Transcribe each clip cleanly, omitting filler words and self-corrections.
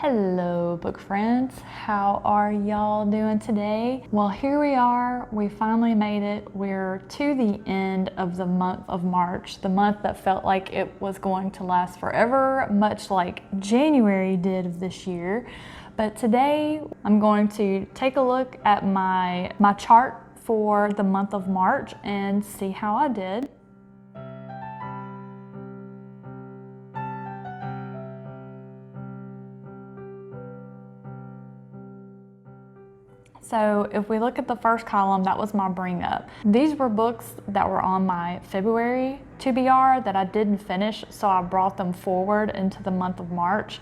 Hello book friends, how are y'all doing today? Well, here we are, we finally made it. We're to the end of the month of March, the month that felt like it was going to last forever, much like January did of this year. But today I'm going to take a look at my chart for the month of March and see how I did. So if we look at the first column, that was my bring up. These were books that were on my February TBR that I didn't finish, so I brought them forward into the month of March.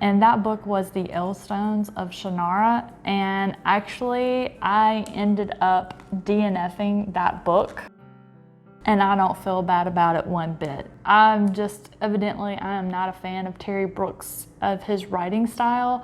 And that book was The Illstones of Shannara, and actually I ended up DNFing that book. And I don't feel bad about it one bit. I am not a fan of Terry Brooks, of his writing style.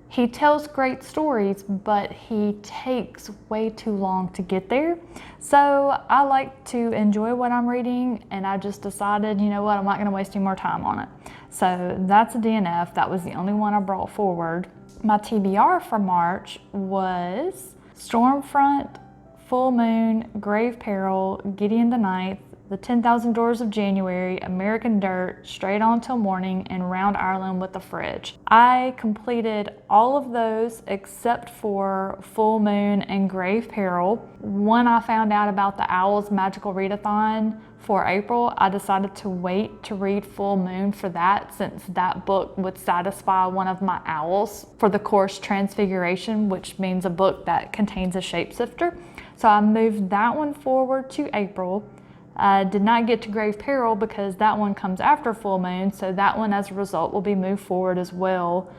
He tells great stories, but he takes way too long to get there. So I like to enjoy what I'm reading, and I just decided, you know what, I'm not gonna waste any more time on it. So that's a DNF. That was the only one I brought forward. My TBR for March was Stormfront, Full Moon, Grave Peril, Gideon the Ninth, The 10,000 Doors of January, American Dirt, Straight On Till Morning, and Round Ireland with the Fridge. I completed all of those except for Full Moon and Grave Peril. When I found out about the Owls Magical Readathon for April, I decided to wait to read Full Moon for that, since that book would satisfy one of my owls for the course Transfiguration, which means a book that contains a shapeshifter. So I moved that one forward to April. I did not get to Grave Peril because that one comes after Full Moon, so that one as a result will be moved forward as well.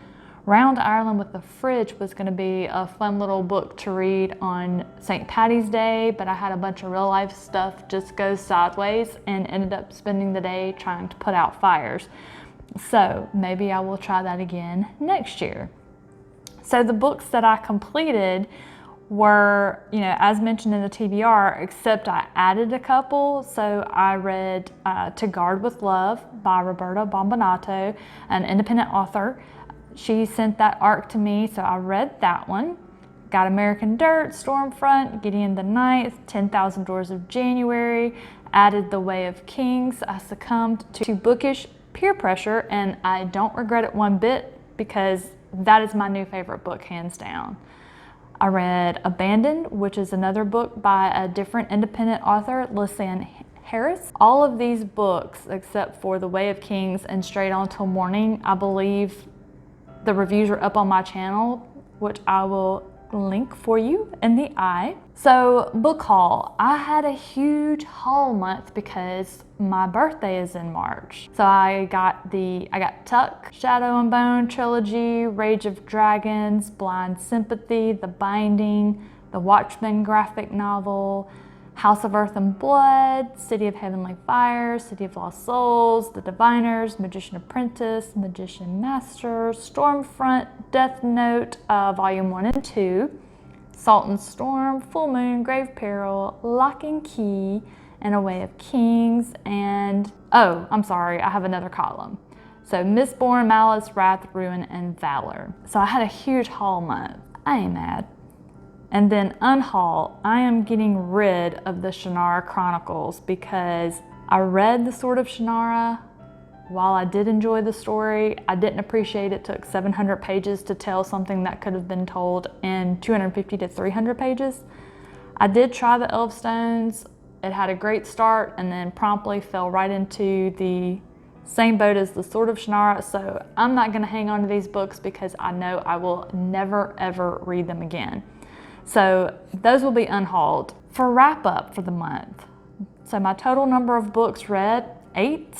Round Ireland with the Fridge was going to be a fun little book to read on St. Patty's Day, but I had a bunch of real life stuff just go sideways and ended up spending the day trying to put out fires. So maybe I will try that again next year. So the books that I completed were, as mentioned in the TBR, except I added a couple. So I read To Guard with Love by Roberta Bombonato, an independent author. She sent that arc to me, so I read that one. Got American Dirt, Stormfront, Gideon the Ninth, 10,000 Doors of January, added The Way of Kings. I succumbed to bookish peer pressure, and I don't regret it one bit because that is my new favorite book, hands down. I read Abandoned, which is another book by a different independent author, Lisanne Harris. All of these books, except for The Way of Kings and Straight On Till Morning, I believe the reviews are up on my channel, which I will link for you in the eye. So book haul, I had a huge haul month because my birthday is in March. So I got Tuck, Shadow and Bone trilogy, Rage of Dragons, Blind Sympathy, The Binding, The Watchmen graphic novel, House of Earth and Blood, City of Heavenly Fire, City of Lost Souls, The Diviners, Magician Apprentice, Magician Master, Stormfront, Death Note, Volume 1 and 2, Salt and Storm, Full Moon, Grave Peril, Lock and Key, and A Way of Kings, and, oh, I'm sorry, I have another column. So Mistborn, Malice, Wrath, Ruin, and Valor. So I had a huge haul month. I ain't mad. And then unhaul, I am getting rid of the Shannara Chronicles because I read The Sword of Shannara. While I did enjoy the story, I didn't appreciate it took 700 pages to tell something that could have been told in 250 to 300 pages. I did try the Elfstones. It had a great start and then promptly fell right into the same boat as The Sword of Shannara. So I'm not gonna hang on to these books because I know I will never ever read them again. So those will be unhauled. For wrap up for the month, so my total number of books read, 8.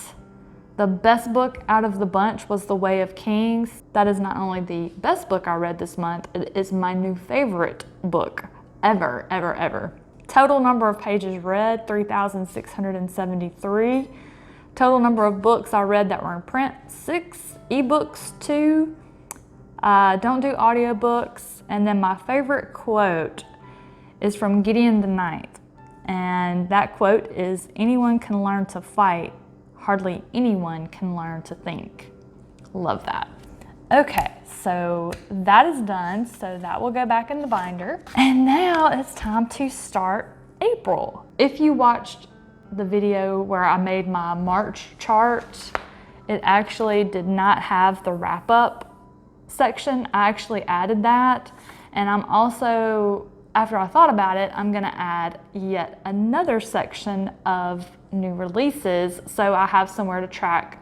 The best book out of the bunch was The Way of Kings. That is not only the best book I read this month, it is my new favorite book ever, ever, ever. Total number of pages read, 3,673. Total number of books I read that were in print, 6. Ebooks, 2. Don't do audiobooks. And then my favorite quote is from Gideon the Ninth. And that quote is, "Anyone can learn to fight, hardly anyone can learn to think." Love that. Okay, so that is done. So that will go back in the binder. And now it's time to start April. If you watched the video where I made my March chart, it actually did not have the wrap up section. I actually added that. And I'm also, after I thought about it, I'm gonna add yet another section of new releases so I have somewhere to track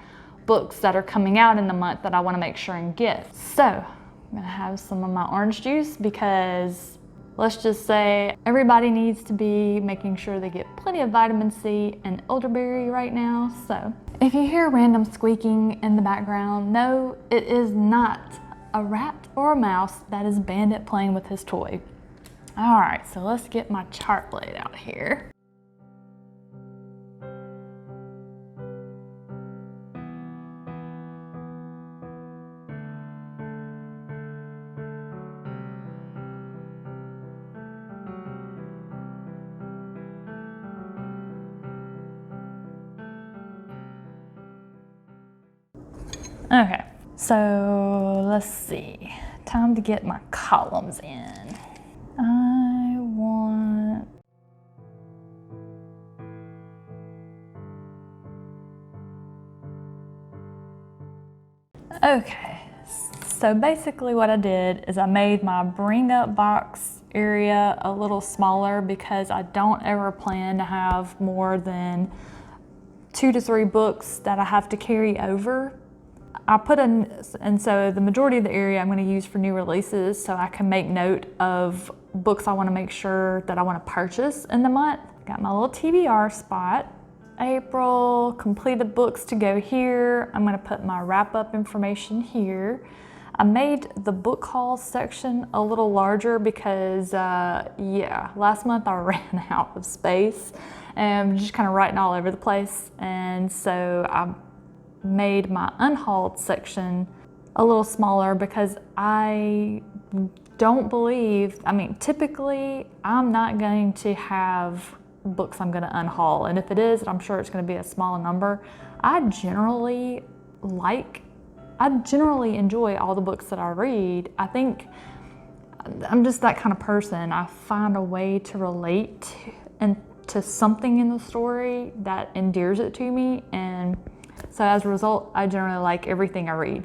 books that are coming out in the month that I wanna make sure and get. So I'm gonna have some of my orange juice because let's just say everybody needs to be making sure they get plenty of vitamin C and elderberry right now. So if you hear random squeaking in the background, no, it is not a rat or a mouse. That is Bandit playing with his toy. All right, so let's get my chart laid out here. Okay, so let's see. Time to get my columns in. I want... Okay, so basically what I did is I made my bring up box area a little smaller because I don't ever plan to have more than 2 to 3 books that I have to carry over. I put in, and so the majority of the area I'm going to use for new releases so I can make note of books I want to make sure that I want to purchase in the month. Got my little TBR spot. April, completed books to go here. I'm going to put my wrap up information here. I made the book haul section a little larger because, yeah, last month I ran out of space and I'm just kind of writing all over the place. And so I made my unhauled section a little smaller because I don't believe, I mean, typically I'm not going to have books I'm going to unhaul, and if it is, I'm sure it's going to be a small number. I generally enjoy all the books that I read. I think I'm just that kind of person. I find a way to relate to something in the story that endears it to me, and so as a result, I generally like everything I read.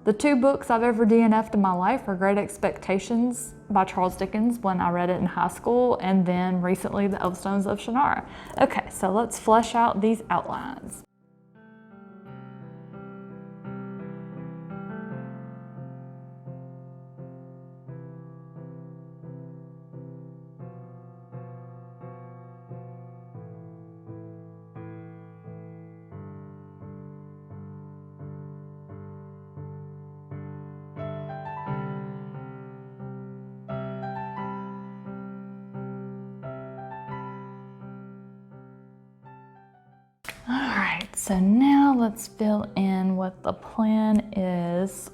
The 2 books I've ever DNF'd in my life are Great Expectations by Charles Dickens when I read it in high school, and then recently The Elfstones of Shannara. Okay, so let's flesh out these outlines. Alright, so now let's fill in what the plan is.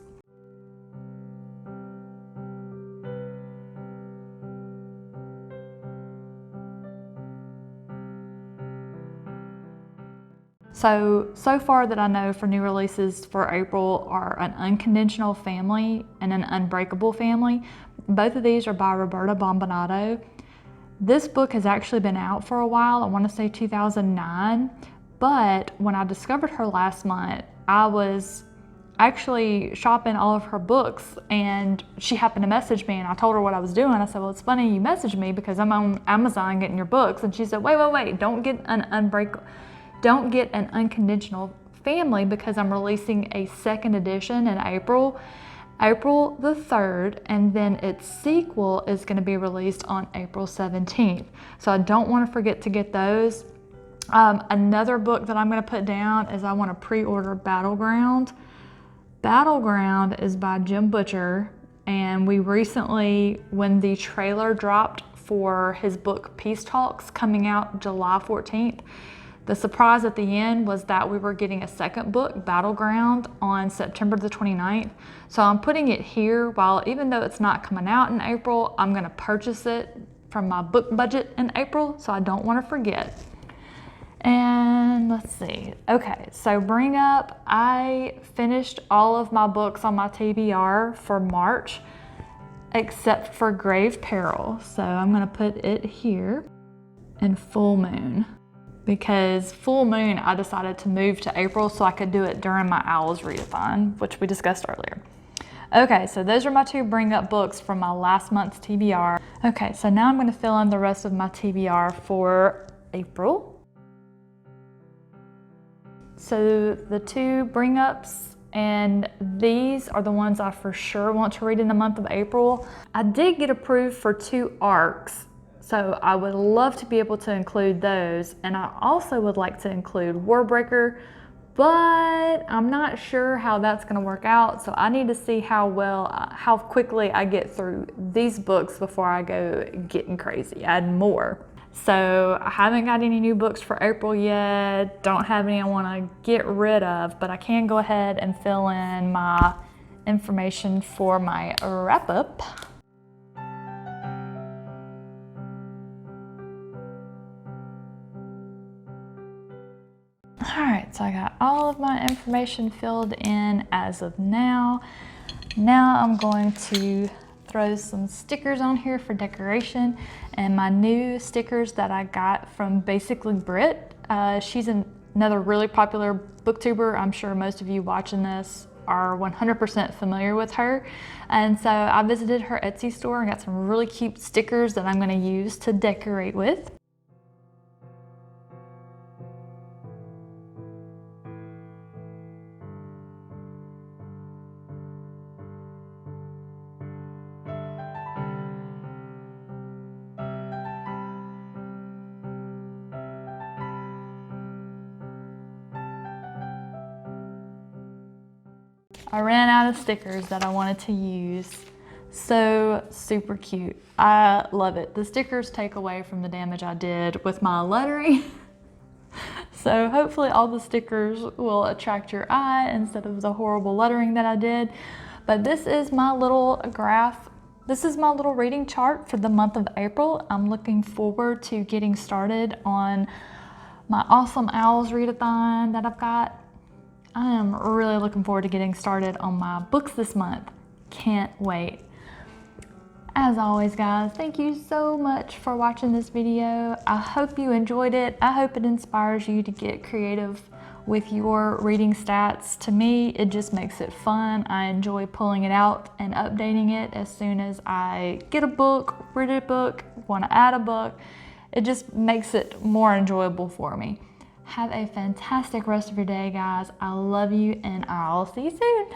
So far that I know for new releases for April are An Unconventional Family and An Unbreakable Family. Both of these are by Roberta Bombinato. This book has actually been out for a while, I want to say 2009, but when I discovered her last month, I was actually shopping all of her books and she happened to message me and I told her what I was doing. I said, well, it's funny you messaged me because I'm on Amazon getting your books. And she said, wait, don't get an Unconventional Family because I'm releasing a second edition in April the 3rd, and then its sequel is going to be released on April 17th. So I don't want to forget to get those. Another book that I'm going to put down is I want to pre-order Battleground. Battleground is by Jim Butcher, and we recently, when the trailer dropped for his book Peace Talks coming out July 14th, the surprise at the end was that we were getting a second book, Battleground, on September the 29th. So I'm putting it here while, even though it's not coming out in April, I'm going to purchase it from my book budget in April, so I don't want to forget. And let's see. Okay, so bring up, I finished all of my books on my TBR for March, except for Grave Peril. So I'm gonna put it here, and Full Moon. Because Full Moon, I decided to move to April so I could do it during my Owls Readathon, which we discussed earlier. Okay, so those are my 2 bring up books from my last month's TBR. Okay, so now I'm gonna fill in the rest of my TBR for April. So the 2 bring ups, and these are the ones I for sure want to read in the month of April. I did get approved for 2 arcs, so I would love to be able to include those, and I also would like to include Warbreaker, but I'm not sure how that's gonna work out, so I need to see how quickly I get through these books before I go getting crazy, add more. So I haven't got any new books for April yet, don't have any I wanna get rid of, but I can go ahead and fill in my information for my wrap up. All right, so I got all of my information filled in as of now. Now I'm going to throw some stickers on here for decoration, and my new stickers that I got from Basically Brit. She's another really popular booktuber. I'm sure most of you watching this are 100% familiar with her. And so I visited her Etsy store and got some really cute stickers that I'm gonna use to decorate with. I ran out of stickers that I wanted to use. So super cute. I love it. The stickers take away from the damage I did with my lettering. So hopefully all the stickers will attract your eye instead of the horrible lettering that I did. But this is my little graph. This is my little reading chart for the month of April. I'm looking forward to getting started on my awesome Owls Readathon that I've got. I am really looking forward to getting started on my books this month. Can't wait. As always, guys, thank you so much for watching this video. I hope you enjoyed it. I hope it inspires you to get creative with your reading stats. To me, it just makes it fun. I enjoy pulling it out and updating it as soon as I get a book, read a book, want to add a book. It just makes it more enjoyable for me. Have a fantastic rest of your day, guys. I love you, and I'll see you soon.